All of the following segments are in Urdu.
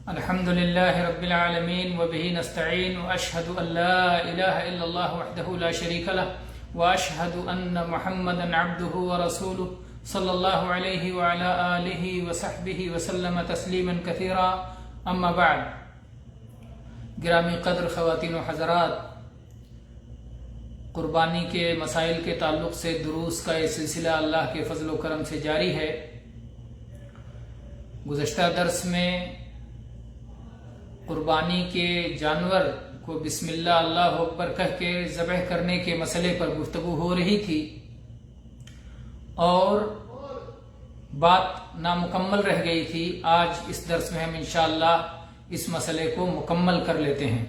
الحمد لله رب العالمين وبه نستعين وأشهد أن لا إله إلا الله وحده لا شريك له وأشهد أن محمدا عبده ورسوله صلى الله عليه وعلى آله وصحبه وسلم تسليما كثيرا أما بعد. گرامی قدر خواتین و حضرات، قربانی کے مسائل کے تعلق سے دروس کا یہ سلسلہ اللہ کے فضل و کرم سے جاری ہے. گزشتہ درس میں قربانی کے جانور کو بسم اللہ اللہ اکبر کہہ کے ذبح کرنے کے مسئلے پر گفتگو ہو رہی تھی اور بات نامکمل رہ گئی تھی. آج اس درس میں ہم انشاءاللہ اس مسئلے کو مکمل کر لیتے ہیں.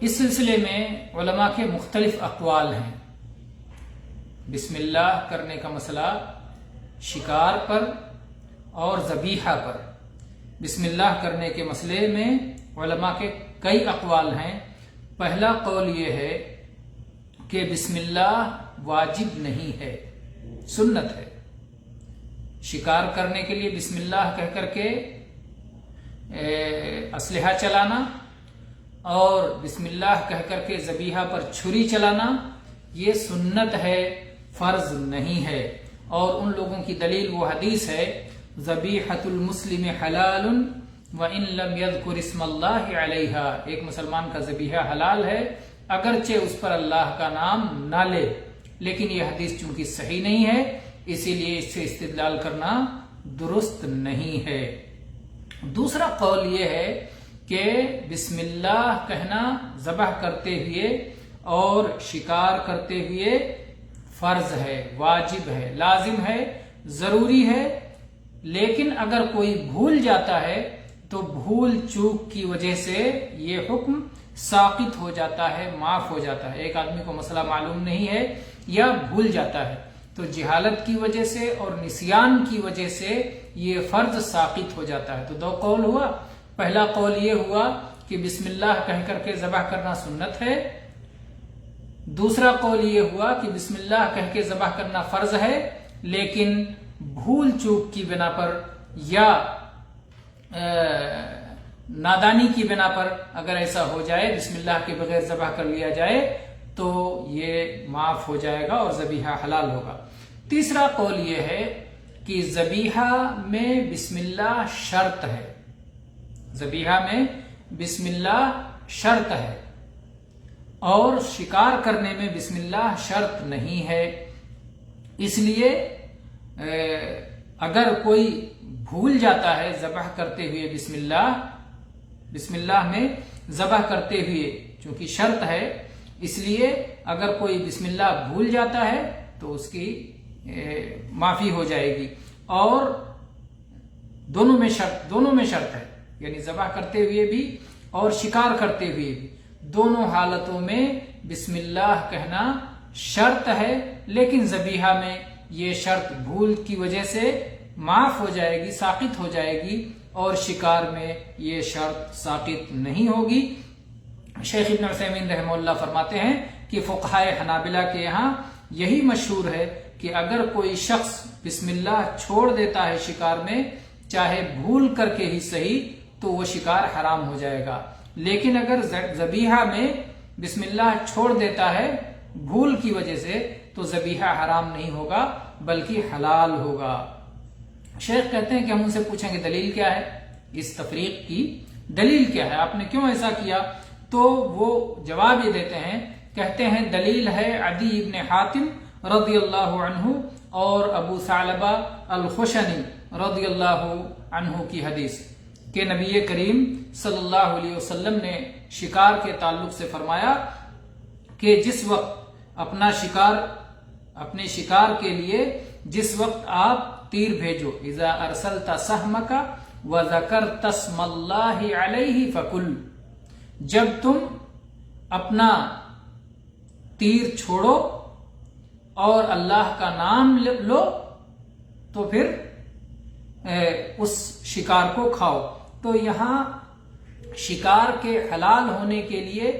اس سلسلے میں علماء کے مختلف اقوال ہیں. بسم اللہ کرنے کا مسئلہ شکار پر اور ذبیحہ پر. بسم اللہ کرنے کے مسئلے میں علماء کے کئی اقوال ہیں. پہلا قول یہ ہے کہ بسم اللہ واجب نہیں ہے، سنت ہے. شکار کرنے کے لیے بسم اللہ کہہ کر کے اسلحہ چلانا اور بسم اللہ کہہ کر کے ذبیحہ پر چھری چلانا یہ سنت ہے، فرض نہیں ہے. اور ان لوگوں کی دلیل وہ حدیث ہے ذبیحۃ المسلم حلال وان لم یذکر اسم اللہ علیہا. ایک مسلمان کا ذبیحہ حلال ہے اگرچہ اس پر اللہ کا نام نہ لے. لیکن یہ حدیث چونکہ صحیح نہیں ہے اسی لیے اس سے استدلال کرنا درست نہیں ہے. دوسرا قول یہ ہے کہ بسم اللہ کہنا ذبح کرتے ہوئے اور شکار کرتے ہوئے فرض ہے، واجب ہے، لازم ہے، ضروری ہے. لیکن اگر کوئی بھول جاتا ہے تو بھول چوک کی وجہ سے یہ حکم ساقط ہو جاتا ہے، معاف ہو جاتا ہے. ایک آدمی کو مسئلہ معلوم نہیں ہے یا بھول جاتا ہے تو جہالت کی وجہ سے اور نسیان کی وجہ سے یہ فرض ساقط ہو جاتا ہے. تو دو قول ہوا. پہلا قول یہ ہوا کہ بسم اللہ کہہ کر کے ذبح کرنا سنت ہے. دوسرا قول یہ ہوا کہ بسم اللہ کہہ کے ذبح کرنا فرض ہے لیکن بھول چوک کی بنا پر یا نادانی کی بنا پر اگر ایسا ہو جائے بسم اللہ کے بغیر ذبح کر لیا جائے تو یہ معاف ہو جائے گا اور ذبیحہ حلال ہوگا. تیسرا قول یہ ہے کہ ذبیحہ میں بسم اللہ شرط ہے. ذبیحہ میں بسم اللہ شرط ہے اور شکار کرنے میں بسم اللہ شرط نہیں ہے. اس لیے اگر کوئی بھول جاتا ہے ذبح کرتے ہوئے بسم اللہ میں ذبح کرتے ہوئے چونکہ شرط ہے اس لیے اگر کوئی بسم اللہ بھول جاتا ہے تو اس کی معافی ہو جائے گی. اور دونوں میں شرط ہے، یعنی ذبح کرتے ہوئے بھی اور شکار کرتے ہوئے بھی دونوں حالتوں میں بسم اللہ کہنا شرط ہے. لیکن ذبیحہ میں یہ شرط بھول کی وجہ سے معاف ہو جائے گی، ساقط ہو جائے گی اور شکار میں یہ شرط ساقط نہیں ہوگی. شیخ ابن عثیمین رحمہ اللہ فرماتے ہیں کہ فقہائے حنابلہ کے یہاں یہی مشہور ہے کہ اگر کوئی شخص بسم اللہ چھوڑ دیتا ہے شکار میں چاہے بھول کر کے ہی صحیح تو وہ شکار حرام ہو جائے گا. لیکن اگر ذبیحہ میں بسم اللہ چھوڑ دیتا ہے بھول کی وجہ سے تو ذبیحہ حرام نہیں ہوگا بلکہ حلال ہوگا. شیخ کہتے ہیں کہ ہم ان سے پوچھیں کہ دلیل کیا ہے، اس تفریق کی دلیل کیا ہے، آپ نے کیوں ایسا کیا؟ تو وہ جواب یہ دیتے ہیں، کہتے ہیں دلیل ہے عدی ابن حاتم رضی اللہ عنہ اور ابو ثعلبہ الخشنی رضی اللہ عنہ کی حدیث کہ نبی کریم صلی اللہ علیہ وسلم نے شکار کے تعلق سے فرمایا کہ جس وقت اپنے شکار کے لیے جس وقت آپ تیر بھیجو اذا ارسلت سہمک وذکرت اسم اللہ علیہ فکل، جب تم اپنا تیر چھوڑو اور اللہ کا نام لو تو پھر اس شکار کو کھاؤ. تو یہاں شکار کے حلال ہونے کے لیے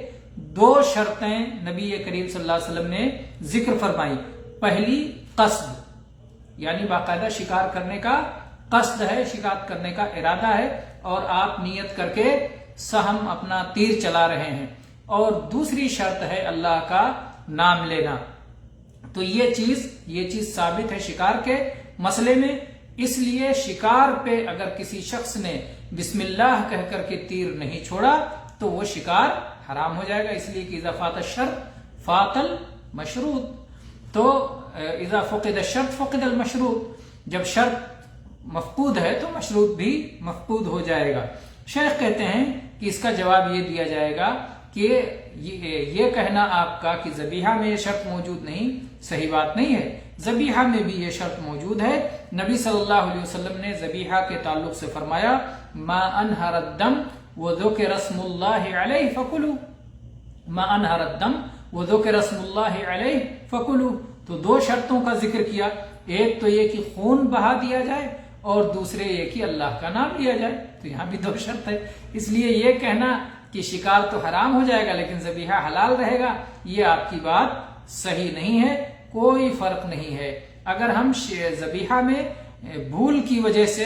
دو شرطیں نبی کریم صلی اللہ علیہ وسلم نے ذکر فرمائی. پہلی قصد، یعنی باقاعدہ شکار کرنے کا قصد ہے، شکار کرنے کا ارادہ ہے، اور آپ نیت کر کے سہم اپنا تیر چلا رہے ہیں، اور دوسری شرط ہے اللہ کا نام لینا، تو یہ چیز ثابت ہے شکار کے مسئلے میں۔ اس لیے شکار پہ اگر کسی شخص نے بسم اللہ کہہ کر کے تیر نہیں چھوڑا تو وہ شکار حرام ہو جائے گا، اس لیے کہ اذا فات الشرط فات المشروط، تو اذا فقد الشرط فقد المشروط، جب شرط مفقود ہے تو مشروط بھی مفقود ہو جائے گا۔ شیخ کہتے ہیں کہ اس کا جواب یہ دیا جائے گا کہ یہ کہنا آپ کا کہ ذبیحہ میں یہ شرط موجود نہیں، صحیح بات نہیں ہے، ذبیحہ میں بھی یہ شرط موجود ہے۔ نبی صلی اللہ علیہ وسلم نے ذبیحہ کے تعلق سے فرمایا ما انہر الدم وذکر اسم اللہ علیہ فکلوا، ما انہر الدم وذکر اسم اللہ علیہ فکلوا، تو دو شرطوں کا ذکر کیا، ایک تو یہ کہ خون بہا دیا جائے اور دوسرے یہ کہ اللہ کا نام لیا جائے، تو یہاں بھی دو شرط ہے، اس لیے یہ کہنا کہ شکار تو حرام ہو جائے گا لیکن ذبیحہ حلال رہے گا، یہ آپ کی بات صحیح نہیں ہے، کوئی فرق نہیں ہے۔ اگر ہم ذبیحہ میں بھول کی وجہ سے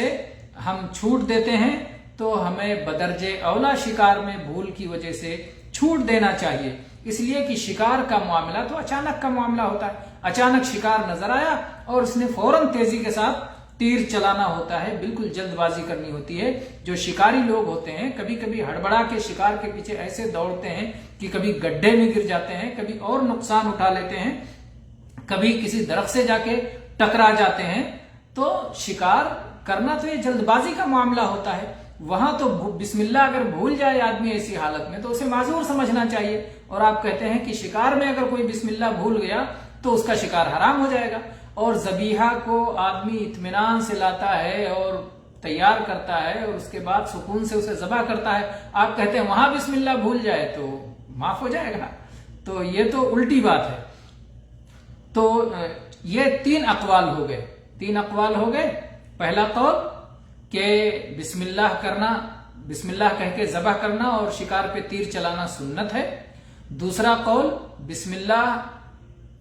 ہم چھوٹ دیتے ہیں تو ہمیں بدرجے اولا شکار میں بھول کی وجہ سے چھوٹ دینا چاہیے، اس لیے کہ شکار کا معاملہ تو اچانک کا معاملہ ہوتا ہے، اچانک شکار نظر آیا اور اس نے فوراً تیزی کے ساتھ تیر چلانا ہوتا ہے، بالکل جلد بازی کرنی ہوتی ہے۔ جو شکاری لوگ ہوتے ہیں کبھی کبھی ہڑبڑا کے شکار کے پیچھے ایسے دوڑتے ہیں کہ کبھی گڈھے میں گر جاتے ہیں، کبھی اور نقصان اٹھا لیتے ہیں، کبھی کسی درخت سے جا کے ٹکرا جاتے ہیں، تو شکار کرنا تو یہ جلد بازی کا معاملہ ہوتا ہے، وہاں تو بسم اللہ اگر بھول جائے آدمی ایسی حالت میں تو اسے معذور سمجھنا چاہیے، اور آپ کہتے ہیں کہ شکار میں اگر کوئی بسم اللہ بھول گیا تو اس کا شکار حرام ہو جائے گا، اور ذبیحہ کو آدمی اطمینان سے لاتا ہے اور تیار کرتا ہے اور اس کے بعد سکون سے اسے ذبح کرتا ہے، آپ کہتے ہیں وہاں بسم اللہ بھول جائے تو معاف ہو جائے گا، تو یہ تو الٹی بات ہے۔ تو یہ تین اقوال ہو گئے، پہلا قول کہ بسم اللہ کرنا، بسم اللہ کہہ کے ذبح کرنا اور شکار پہ تیر چلانا سنت ہے، دوسرا قول بسم اللہ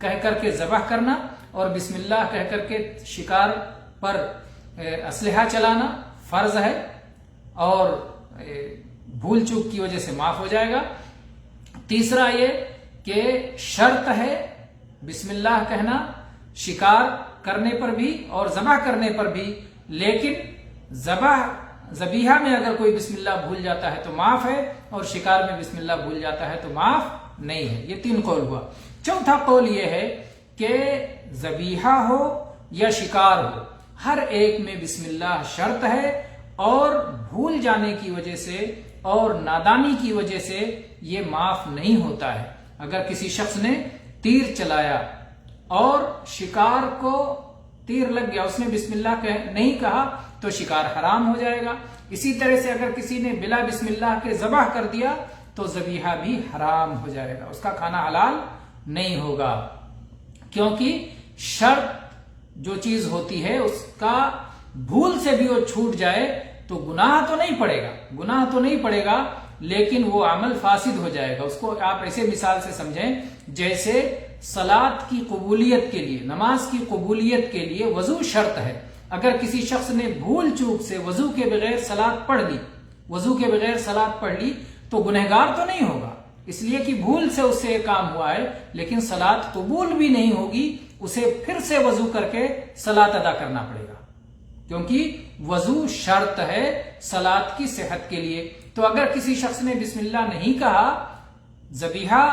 کہہ کر کے ذبح کرنا اور بسم اللہ کہہ کر کے شکار پر اسلحہ چلانا فرض ہے اور بھول چوک کی وجہ سے معاف ہو جائے گا، تیسرا یہ کہ شرط ہے بسم اللہ کہنا شکار کرنے پر بھی اور ذبح کرنے پر بھی، لیکن ذبیحہ میں اگر کوئی بسم اللہ بھول جاتا ہے تو معاف ہے اور شکار میں بسم اللہ بھول جاتا ہے تو معاف نہیں ہے۔ یہ تین قول ہوا۔ چوتھا قول یہ ہے کہ ذبیحہ ہو یا شکار ہو ہر ایک میں بسم اللہ شرط ہے، اور بھول جانے کی وجہ سے اور نادانی کی وجہ سے یہ معاف نہیں ہوتا ہے۔ اگر کسی شخص نے تیر چلایا اور شکار کو تیر لگ گیا، اس نے بسم اللہ نہیں کہا تو شکار حرام ہو جائے گا، اسی طرح سے اگر کسی نے بلا بسم اللہ کے ذبح کر دیا تو ذبیحہ بھی حرام ہو جائے گا، اس کا کھانا حلال نہیں ہوگا، کیونکہ شرط جو چیز ہوتی ہے اس کا بھول سے بھی وہ چھوٹ جائے تو گناہ تو نہیں پڑے گا لیکن وہ عمل فاسد ہو جائے گا۔ اس کو آپ ایسے مثال سے سمجھیں جیسے صلاۃ کی قبولیت کے لیے، نماز کی قبولیت کے لیے وضو شرط ہے، اگر کسی شخص نے بھول چوک سے وضو کے بغیر صلاۃ پڑھ لی تو گنہگار تو نہیں ہوگا، اس لیے کہ بھول سے اس سے کام ہوا ہے، لیکن صلاۃ قبول بھی نہیں ہوگی، اسے پھر سے وضو کر کے صلاۃ ادا کرنا پڑے گا، کیونکہ وضو شرط ہے صلاۃ کی صحت کے لیے۔ تو اگر کسی شخص نے بسم اللہ نہیں کہا، ذبیحہ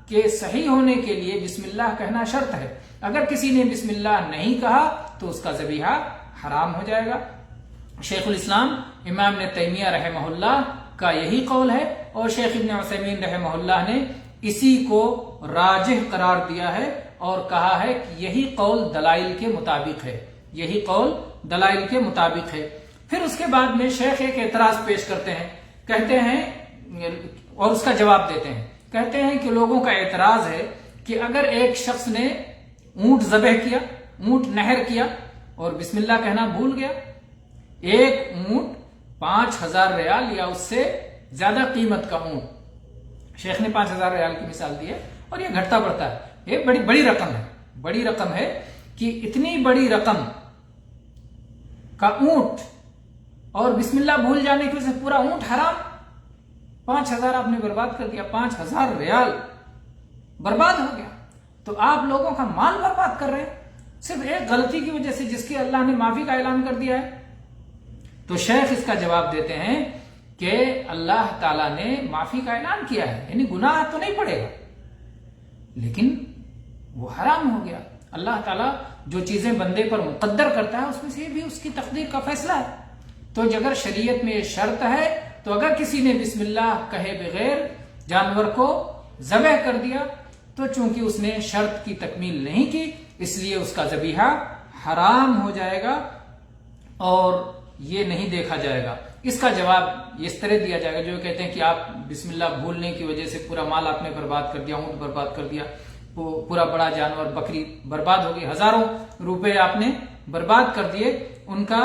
کے صحیح ہونے کے لیے بسم اللہ کہنا شرط ہے، اگر کسی نے بسم اللہ نہیں کہا تو اس کا ذبیحہ حرام ہو جائے گا۔ شیخ الاسلام امام ابن تیمیہ رحمہ اللہ کا یہی قول ہے، اور شیخ ابن عثیمین رحمہ اللہ نے اسی کو راجح قرار دیا ہے اور کہا ہے کہ یہی قول دلائل کے مطابق ہے۔ پھر اس کے بعد میں شیخ ایک اعتراض پیش کرتے ہیں، کہتے ہیں اور اس کا جواب دیتے ہیں، کہتے ہیں کہ لوگوں کا اعتراض ہے کہ اگر ایک شخص نے اونٹ ذبح کیا، اونٹ نہر کیا اور بسم اللہ کہنا بھول گیا، ایک اونٹ 5000 ریال یا اس سے زیادہ قیمت کا اونٹ، شیخ نے 5000 ریال کی مثال دی ہے اور یہ گھٹتا بڑھتا ہے، یہ بڑی رقم ہے کہ اتنی بڑی رقم کا اونٹ اور بسم اللہ بھول جانے کی وجہ سے پورا اونٹ حرام، 5,000 آپ نے برباد کر دیا، 5,000 ریال برباد ہو گیا. تو آپ لوگوں کا مال برباد کر رہے ہیں صرف ایک غلطی کی وجہ سے جس کی اللہ نے معافی کا اعلان کر دیا ہے. تو شیخ اس کا جواب دیتے ہیں کہ اللہ تعالیٰ نے معافی کا اعلان کیا ہے، یعنی گناہ تو نہیں پڑے گا لیکن وہ حرام ہو گیا. اللہ تعالیٰ جو چیزیں بندے پر مقدر کرتا ہے اس میں سے بھی اس کی تقدیر کا فیصلہ ہے. تو اگر شریعت میں یہ شرط ہے تو اگر کسی نے بسم اللہ کہے بغیر جانور کو ذبح کر دیا تو چونکہ اس نے شرط کی تکمیل نہیں کی اس لیے اس کا ذبیحہ حرام ہو جائے گا اور یہ نہیں دیکھا جائے گا. اس کا جواب اس طرح دیا جائے گا جو کہتے ہیں کہ آپ بسم اللہ بھولنے کی وجہ سے پورا مال آپ نے برباد کر دیا، اونٹ برباد کر دیا، پورا بڑا جانور بکری برباد ہو گئی، ہزاروں روپے آپ نے برباد کر دیے. ان کا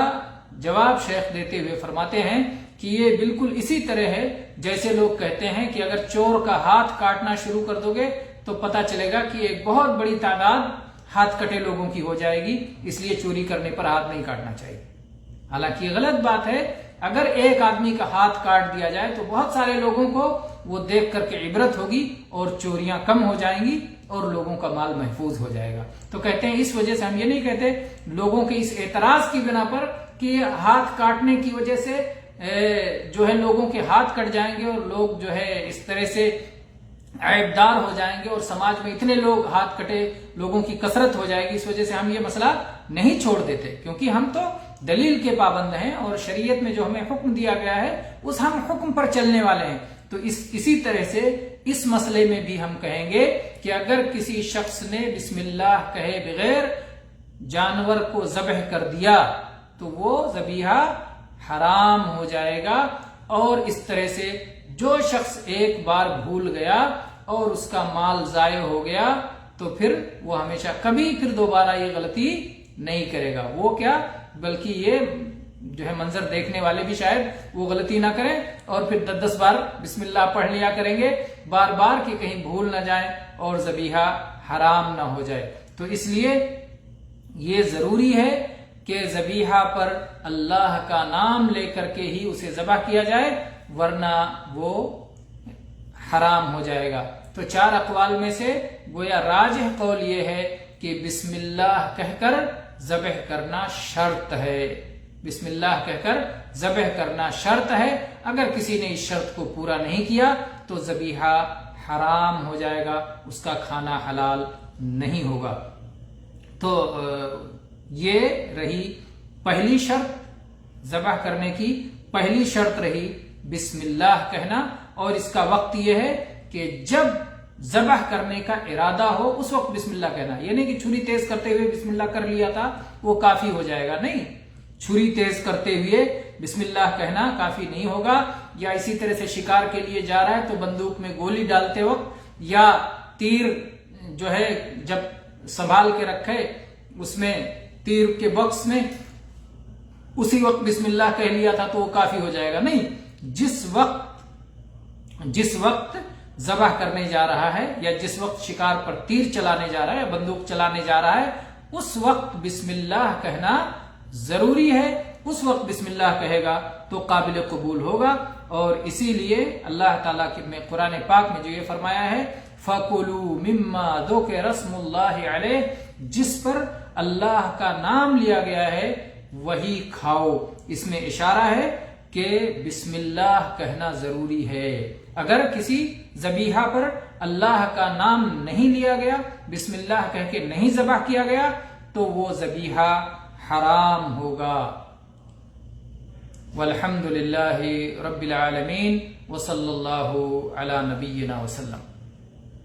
جواب شیخ دیتے ہوئے فرماتے ہیں کہ یہ بالکل اسی طرح ہے جیسے لوگ کہتے ہیں کہ اگر چور کا ہاتھ کاٹنا شروع کر دو گے تو پتا چلے گا کہ ایک بہت بڑی تعداد ہاتھ کٹے لوگوں کی ہو جائے گی، اس لیے چوری کرنے پر ہاتھ نہیں کاٹنا چاہیے. حالانکہ یہ غلط بات ہے. اگر ایک آدمی کا ہاتھ کاٹ دیا جائے تو بہت سارے لوگوں کو وہ دیکھ کر کے عبرت ہوگی اور چوریاں کم ہو جائیں گی اور لوگوں کا مال محفوظ ہو جائے گا. تو کہتے ہیں اس وجہ سے ہم یہ نہیں کہتے لوگوں کے اس اعتراض کی بنا پر کہ ہاتھ کاٹنے کی وجہ سے جو ہے لوگوں کے ہاتھ کٹ جائیں گے اور لوگ جو ہے اس طرح سے عیبدار ہو جائیں گے اور سماج میں اتنے لوگ ہاتھ کٹے لوگوں کی کثرت ہو جائے گی، اس وجہ سے ہم یہ مسئلہ نہیں چھوڑ دیتے کیونکہ ہم تو دلیل کے پابند ہیں اور شریعت میں جو ہمیں حکم دیا گیا ہے اس ہم حکم پر چلنے والے ہیں. تو اسی طرح سے اس مسئلے میں بھی ہم کہیں گے کہ اگر کسی شخص نے بسم اللہ کہے بغیر جانور کو ذبح کر دیا تو وہ ذبیحہ حرام ہو جائے گا. اور اس طرح سے جو شخص ایک بار بھول گیا اور اس کا مال ضائع ہو گیا تو پھر وہ ہمیشہ کبھی پھر دوبارہ یہ غلطی نہیں کرے گا. وہ کیا بلکہ یہ جو ہے منظر دیکھنے والے بھی شاید وہ غلطی نہ کریں اور پھر 10 بار بسم اللہ پڑھ لیا کریں گے بار بار کہ کہیں بھول نہ جائیں اور ذبیحہ حرام نہ ہو جائے. تو اس لیے یہ ضروری ہے کہ ذبیحہ پر اللہ کا نام لے کر کے ہی اسے ذبح کیا جائے ورنہ وہ حرام ہو جائے گا. تو 4 اقوال میں سے گویا راجح قول یہ ہے کہ بسم اللہ کہہ کر ذبح کرنا شرط ہے. بسم اللہ کہہ کر ذبح کرنا شرط ہے. اگر کسی نے اس شرط کو پورا نہیں کیا تو ذبیحہ حرام ہو جائے گا، اس کا کھانا حلال نہیں ہوگا. تو یہ رہی پہلی شرط، ذبح کرنے کی پہلی شرط رہی بسم اللہ کہنا. اور اس کا وقت یہ ہے کہ جب ذبح کرنے کا ارادہ ہو اس وقت بسم اللہ کہنا. یہ نہیں کہ چھری تیز کرتے ہوئے بسم اللہ کر لیا تھا وہ کافی ہو جائے گا، نہیں، چھری تیز کرتے ہوئے بسم اللہ کہنا کافی نہیں ہوگا. یا اسی طرح سے شکار کے لیے جا رہا ہے تو بندوق میں گولی ڈالتے وقت یا تیر جو ہے جب سنبھال کے رکھے اس میں تیر کے باکس میں اسی وقت بسم اللہ کہہ لیا تھا تو وہ کافی ہو جائے گا. نہیں، جس وقت ذبح کرنے جا رہا ہے یا جس وقت شکار پر تیر چلانے جا رہا ہے یا بندوق چلانے جا رہا ہے اس وقت بسم اللہ کہنا ضروری ہے. اس وقت بسم اللہ کہے گا تو قابل قبول ہوگا. اور اسی لیے اللہ تعالیٰ نے قرآن پاک میں جو یہ فرمایا ہے فَكُلُوا مِمَّا ذُكِرَ اسْمُ اللَّهِ عَلَيْهِ، جس پر اللہ کا نام لیا گیا ہے وہی کھاؤ. اس میں اشارہ ہے کہ بسم اللہ کہنا ضروری ہے. اگر کسی ذبیحہ پر اللہ کا نام نہیں لیا گیا، بسم اللہ کہہ کے نہیں ذبح کیا گیا تو وہ ذبیحہ حرام ہوگا. والحمد للہ رب العالمین وصلی اللہ علی نبینا وسلم.